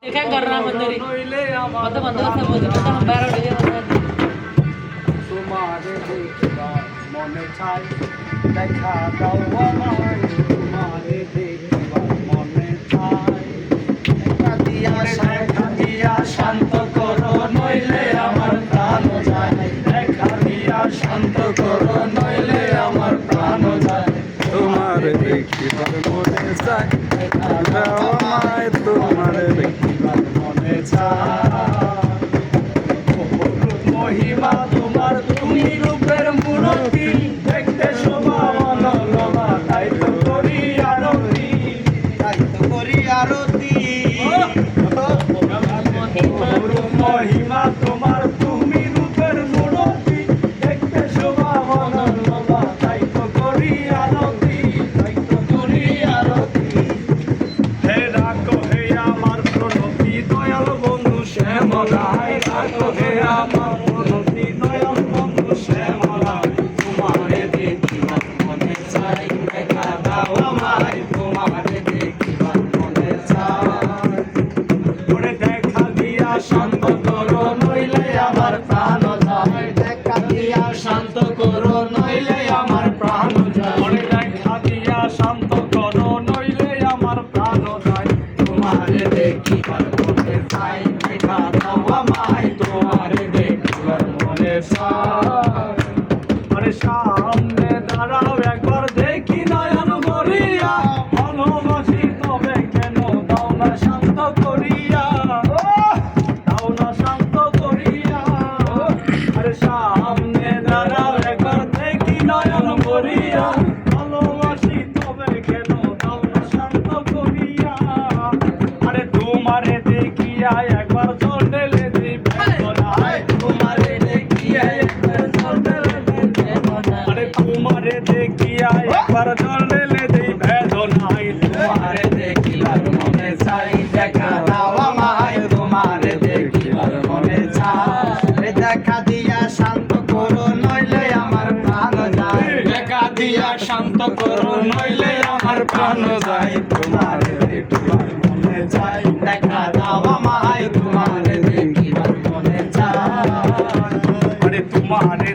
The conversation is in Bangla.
देखा कर रहा मंदिर मतलब मंदिर से बोलते तो हम बाहर उड़ गए तुम्हारे देखा मने चाই দেখা দাও আমায় তোমারে দেখবা মনে চাই দেখা দিয়া শান্ত করো নইলে আমার প্রাণ যায় দেখা দিয়া শান্ত করো নইলে আমার প্রাণ যায় তোমারে দেখিবার মনে চাই দেখা দাও আমায় তোমারে দেখিবার মনে চাই মহিমা তোমার তুমি রূপের মূর্তি দেখতে শোভা মনোরমা তাই তো করি আরতি মহিমা তোমার তুমি রূপের মূর্তি দেখতে শোভা মনোরমা তাই তো করি আরতি হে রাখো হে আমার প্রণতি দয়াল বন্ধু শ্যামলায় রাখো হে আমার প্রণতি দয়াল বন্ধু শ্যামলায় তোমারে দেখিবার মনে চাই দেখা দাও আমায় তোমারে দেখিবার মনে চাই ওরে দেখা দিয়া শান্ত করো নইলে আমার প্রাণ যায় দেখা দিয়া শান্ত করো নইলে আমার প্রাণ যায় ওরে দেখা দিয়া শান্ত করো নইলে আমার প্রাণ যায় তোমারে দেখিবার মনে চাই দেখা দাও আমায় তোমারে দেখিবার মনে চাই আরে সামনে দাঁড়াও একবার দেখি নয়ন ভরিয়া ভালোবাসি তবে কেন দাও না শান্ত করিয়া দাও না শান্ত করিয়া আরে সামনে দাঁড়াও একবার দেখি নয়ন ভরিয়া ভালোবাসি তবে কেন দাও না শান্ত করিয়া আরে তোমারে দেখিয়া একবার জল ঢেলে দিই বেদনায় তোমারে দেখিয়া একবার জল ঢেলে দিই বেদনায় আরে তোমারে দেখিয়া একবার জল ঢেলে দিই বেদনায় তোমারে দেখিবার মনে চাই দেখা দাও আমায় তোমারে দেখিবার মনে চাই দেখা দিয়া শান্ত করো নইলে আমার প্রাণ যায় দেখা দিয়া শান্ত করো নইলে আমার প্রাণ যায় তোমারে দেখিবার মনে চাই দেখা দাও আমায় তোমারে দেখিবার মনে চাই আরে তোমারে